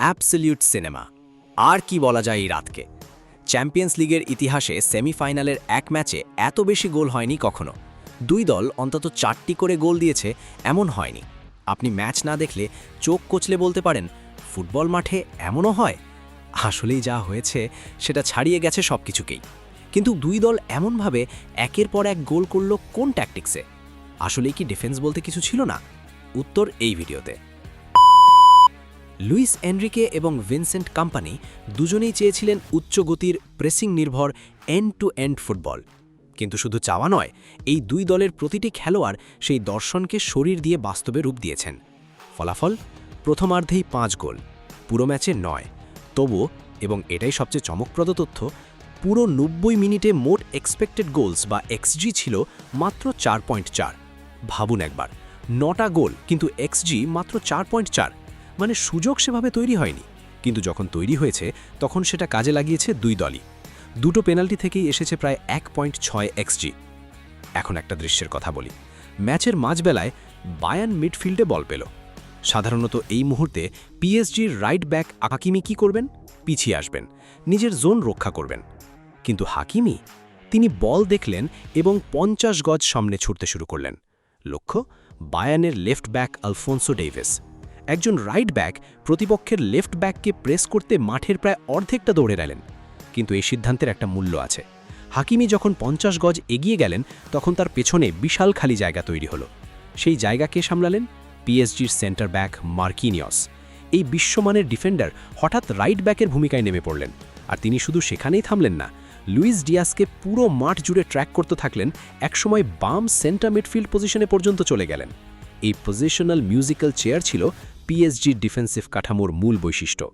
Absolute cinema. আর কি বলা যায় এই রাতকে। চ্যাম্পিয়ন্স লিগের ইতিহাসে সেমিফাইনালের এক ম্যাচে এত বেশি গোল হয়নি কখনো। দুই দল অন্তত 4টি করে গোল দিয়েছে, এমন হয়নি। আপনি ম্যাচ না দেখলে চোখ কচলে বলতে পারেন, ফুটবল মাঠে এমনও হয়। আসলেই যা হয়েছে সেটা ছাড়িয়ে গেছে সবকিছুকেই। কিন্তু দুই দল এমনভাবে একের পর এক গোল করল কোন ট্যাকটিক্সে? আসলেই কি ডিফেন্স বলতে কিছু ছিল না? উত্তর এই ভিডিওতে। লুইস এনরিকে এবং ভিনসেন্ট কম্পানি দুজনেই চেয়েছিলেন উচ্চগতির প্রেসিং নির্ভর এন্ড টু এন্ড ফুটবল। কিন্তু শুধু চাওয়া নয়, এই দুই দলের প্রতিটি খেলোয়াড় সেই দর্শনকে শরীর দিয়ে বাস্তবে রূপ দিয়েছেন। ফলাফল, প্রথমার্ধেই 5 গোল, পুরো ম্যাচে 9। তবুও, এবং এটাই সবচেয়ে চমকপ্রদ তথ্য, পুরো 90 মিনিটে মোট এক্সপেক্টেড গোলস বা এক্সজি ছিল মাত্র 4.4। ভাবুন একবার, 9টা গোল কিন্তু এক্সজি মাত্র 4.4। মানে সুযোগ সেভাবে তৈরি হয়নি, কিন্তু যখন তৈরি হয়েছে তখন সেটা কাজে লাগিয়েছে দুই দলই। দুটো পেনাল্টি থেকেই এসেছে প্রায় 1.6 এক্সজি। এখন একটা দৃশ্যের কথা বলি। ম্যাচের মাঝবেলায় বায়ার্ন মিডফিল্ডে বল পেল। সাধারণত এই মুহূর্তে পিএসজির রাইট ব্যাক হাকিমি কি করবেন? পিছিয়ে আসবেন, নিজের জোন রক্ষা করবেন। কিন্তু হাকিমি, তিনি বল দেখলেন এবং 50 গজ সামনে ছুটতে শুরু করলেন। লক্ষ্য, বায়ার্নের লেফট ব্যাক আলফোন্সো ডেভিস। একজন রাইট ব্যাক প্রতিপক্ষের লেফট ব্যাককে প্রেস করতে মাঠের প্রায় অর্ধেকটা দৌড়ে গেলেন। কিন্তু এই সিদ্ধান্তের একটা মূল্য আছে। হাকিমি যখন 50 গজ এগিয়ে গেলেন তখন তার পেছনে বিশাল খালি জায়গা তৈরি হলো। সেই জায়গা কে সামলালেন? পিএসজির সেন্টার ব্যাক মার্কিনিয়স। এই বিশ্বমানের ডিফেন্ডার হঠাৎ রাইট ব্যাকের ভূমিকায় নেমে পড়লেন। আর তিনি শুধু সেখানেই থামলেন না, লুইস ডিয়াসকে পুরো মাঠ জুড়ে ট্র্যাক করতে থাকলেন। একসময় বাম সেন্টার মিডফিল্ড পজিশনে পর্যন্ত চলে গেলেন। এই পজিশনাল মিউজিক্যাল চেয়ার ছিল পিএসজির ডিফেন্সিভ কাঠামোর মূল বৈশিষ্ট্য।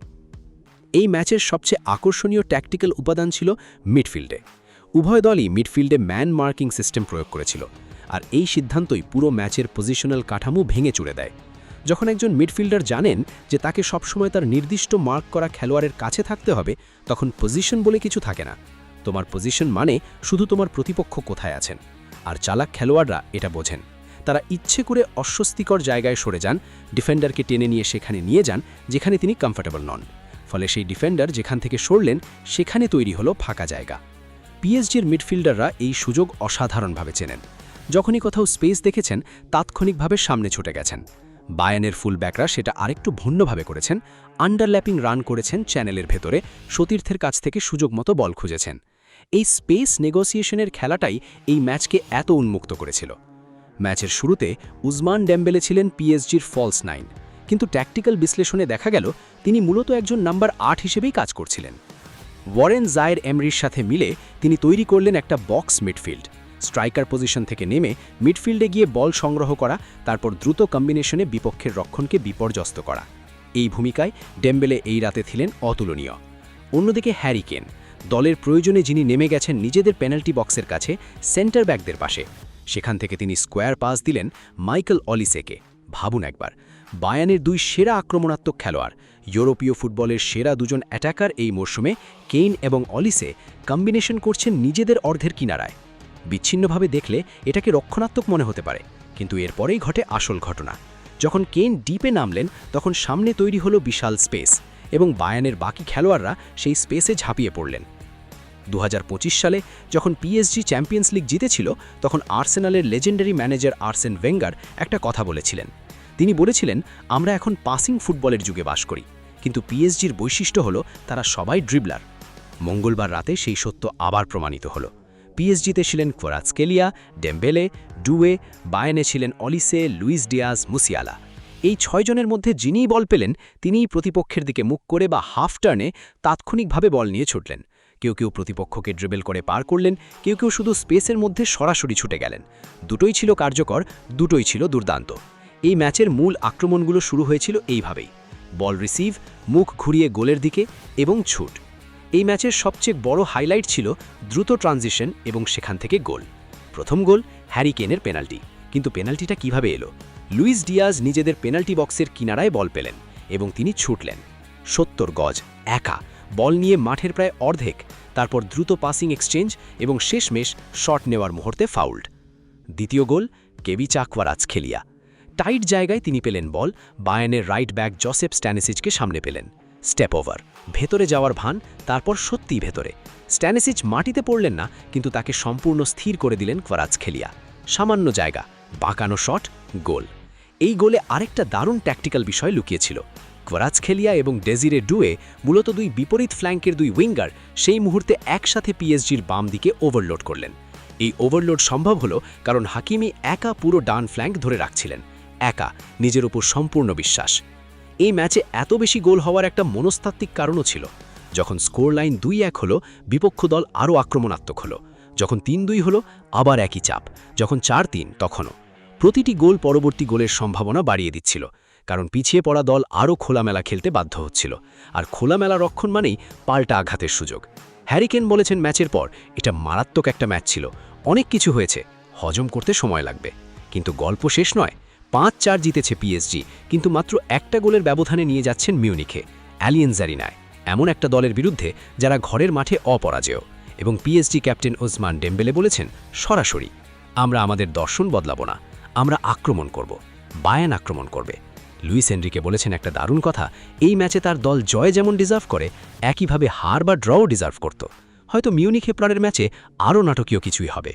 এই ম্যাচের সবচেয়ে আকর্ষণীয় ট্যাকটিক্যাল উপাদান ছিল মিডফিল্ডে। উভয় দলই মিডফিল্ডে ম্যান মার্কিং সিস্টেম প্রয়োগ করেছিল, আর এই সিদ্ধান্তই পুরো ম্যাচের পজিশনাল কাঠামো ভেঙে চুরে দেয়। যখন একজন মিডফিল্ডার জানেন যে তাকে সবসময় তার নির্দিষ্ট মার্ক করা খেলোয়াড়ের কাছে থাকতে হবে, তখন পজিশন বলে কিছু থাকে না। তোমার পজিশন মানে শুধু তোমার প্রতিপক্ষ কোথায় আছেন। আর চালাক খেলোয়াড়রা এটা বোঝেন। তারা ইচ্ছে করে অস্বস্তিকর জায়গায় সরে যান, ডিফেন্ডারকে টেনে নিয়ে সেখানে নিয়ে যান যেখানে তিনি কমফর্টেবল নন। ফলে সেই ডিফেন্ডার যেখান থেকে সরলেন সেখানে তৈরি হলো ফাঁকা জায়গা। পিএসজির মিডফিল্ডাররা এই সুযোগ অসাধারণভাবে চেনেন। যখনই কোথাও স্পেস দেখেছেন তাৎক্ষণিকভাবে সামনে ছুটে গেছেন। বায়ার্নের ফুলব্যাকরা সেটা আরেকটু ভিন্নভাবে করেছেন। আন্ডারল্যাপিং রান করেছেন চ্যানেলের ভেতরে, সতীর্থের কাছ থেকে সুযোগ মতো বল খুঁজেছেন। এই স্পেস নেগোসিয়েশনের খেলাটাই এই ম্যাচকে এত উন্মুক্ত করেছিল। ম্যাচের শুরুতে উসমান ডেম্বেলে ছিলেন পিএসজির ফলস 9, কিন্তু ট্যাকটিক্যাল বিশ্লেষণে দেখা গেল তিনি মূলত একজন নাম্বার 8 হিসেবেই কাজ করছিলেন। ওয়ারেন জায়ের এমরির সাথে মিলে তিনি তৈরি করলেন একটা বক্স মিডফিল্ড। স্ট্রাইকার পজিশন থেকে নেমে মিডফিল্ডে গিয়ে বল সংগ্রহ করা, তারপর দ্রুত কম্বিনেশনে বিপক্ষের রক্ষণকে বিপর্যস্ত করা। এই ভূমিকায় ডেম্বেলে এই রাতে ছিলেন অতুলনীয়। অন্যদিকে হ্যারি কেন, দলের প্রয়োজনে যিনি নেমে গেছেন নিজেদের পেনাল্টি বক্সের কাছে সেন্টার ব্যাকদের পাশে। সেখান থেকে তিনি স্কোয়ার পাস দিলেন মাইকেল অলিসেকে। ভাবুন একবার, বায়ার্নের দুই সেরা আক্রমণাত্মক খেলোয়াড়, ইউরোপীয় ফুটবলের সেরা দুজন অ্যাটাকার এই মরশুমে কেইন এবং অলিসে কম্বিনেশন করছেন নিজেদের অর্ধের কিনারায়। বিচ্ছিন্নভাবে দেখলে এটাকে রক্ষণাত্মক মনে হতে পারে, কিন্তু এরপরেই ঘটে আসল ঘটনা। যখন কেইন ডিপে নামলেন তখন সামনে তৈরি হলো বিশাল স্পেস, এবং বায়ার্নের বাকি খেলোয়াড়রা সেই স্পেসে ঝাঁপিয়ে পড়লেন। 2025 সালে যখন পিএসজি চ্যাম্পিয়ন্স লিগ জিতেছিল তখন আর্সেনালের লেজেন্ডারি ম্যানেজার আর্সেন ভেঙ্গার একটা কথা বলেছিলেন। তিনি বলেছিলেন, আমরা এখন পাসিং ফুটবলের যুগে বাস করি, কিন্তু পিএসজির বৈশিষ্ট্য হলো তারা সবাই ড্রিবলার। মঙ্গলবার রাতে সেই সত্য আবার প্রমাণিত হলো। পিএসজিতে ছিলেন ক্ভারাৎস্কেলিয়া, ডেম্বেলে, ডুয়ে, বায়ার্নে ছিলেন অলিসে, লুইস ডিয়াজ, মুসিয়ালা। এই 6 জনের মধ্যে যিনিই বল পেলেন তিনিই প্রতিপক্ষের দিকে মুখ করে বা হাফ টার্নে তাৎক্ষণিকভাবে বল নিয়ে ছুটলেন। কেউ কেউ প্রতিপক্ষকে ড্রিবল করে পার করলেন, কেউ কেউ শুধু স্পেসের মধ্যে সরাসরি ছুটে গেলেন। দুটোই ছিল কার্যকর, দুটোই ছিল দুর্দান্ত। এই ম্যাচের মূল আক্রমণগুলো শুরু হয়েছিল এইভাবেই: বল রিসিভ, মুখ ঘুরিয়ে গোলের দিকে এবং ছুট। এই ম্যাচের সবচেয়ে বড় হাইলাইট ছিল দ্রুত ট্রানজিশন এবং সেখান থেকে গোল। প্রথম গোল হ্যারি কেনের পেনাল্টি, কিন্তু পেনাল্টিটা কিভাবে এলো? লুইস ডিয়াজ নিজেদের পেনাল্টি বক্সের কিনারায় বল পেলেন এবং তিনি ছুটলেন 70 গজ একা, বল নিয়ে মাঠের প্রায় অর্ধেক। তারপর দ্রুত পাসিং এক্সচেঞ্জ এবং শেষমেশ শট নেওয়ার মুহূর্তে ফাউল্ড। দ্বিতীয় গোল কেভিচা ক্ভারাৎস্কেলিয়া। টাইট জায়গায় তিনি পেলেন বল, বায়ার্নের রাইট ব্যাক জোসেফ স্ট্যানিসিচকে সামনে পেলেন। স্টেপ ওভার, ভেতরে যাওয়ার ভান, তারপর সত্যিই ভেতরে। স্ট্যানিসিচ মাটিতে পড়লেন না, কিন্তু তাকে সম্পূর্ণ স্থির করে দিলেন কভারাৎসখেলিয়া। সামান্য জায়গা, বাঁকানো শট, গোল। এই গোলে আরেকটা দারুণ ট্যাকটিক্যাল বিষয় লুকিয়েছিল। কভারাৎসখেলিয়া এবং ডেজিরে ডুয়ে, মূলত দুই বিপরীত ফ্ল্যাঙ্কের দুই উইঙ্গার, সেই মুহূর্তে একসাথে পিএসজির বাম দিকে ওভারলোড করলেন। এই ওভারলোড সম্ভব হলো কারণ হাকিমি একা পুরো ডান ফ্ল্যাঙ্ক ধরে রাখছিলেন, একা, নিজের উপর সম্পূর্ণ বিশ্বাস। এই ম্যাচে এত বেশি গোল হওয়ার একটা মনস্তাত্ত্বিক কারণও ছিল। যখন স্কোর লাইন 2-1 হলো, বিপক্ষ দল আরও আক্রমণাত্মক হলো। যখন 3-2 হলো, আবার একই চাপ। যখন 4-3, তখনও প্রতিটি গোল পরবর্তী গোলের সম্ভাবনা বাড়িয়ে দিচ্ছিল, কারণ পিছিয়ে পড়া দল আরও খোলামেলা খেলতে বাধ্য হচ্ছিল। আর খোলামেলা রক্ষণ মানেই পাল্টা আঘাতের সুযোগ। হ্যারি কেন বলেছেন ম্যাচের পর, এটা মারাত্মক একটা ম্যাচ ছিল, অনেক কিছু হয়েছে, হজম করতে সময় লাগবে। কিন্তু গল্প শেষ নয়। 5-4 জিতেছে পিএসজি, কিন্তু মাত্র একটা গোলের ব্যবধানে নিয়ে যাচ্ছেন মিউনিখে, অ্যালিয়েন্জ অ্যারিনায়, এমন একটা দলের বিরুদ্ধে যারা ঘরের মাঠে অপরাজেয়। এবং পিএসজি ক্যাপ্টেন ওসমান ডেম্বেলে বলেছেন সরাসরি, আমরা আমাদের দর্শন বদলাবো না, আমরা আক্রমণ করব, বায়ার্ন আক্রমণ করবে। লুইস এনরিকে বলেছেন একটা দারুণ কথা, এই ম্যাচে তার দল জয় যেমন ডিজার্ভ করে, একইভাবে হার বা ড্রও ডিজার্ভ করত। হয়তো মিউনিখে পরের ম্যাচে আরও নাটকীয় কিছুই হবে।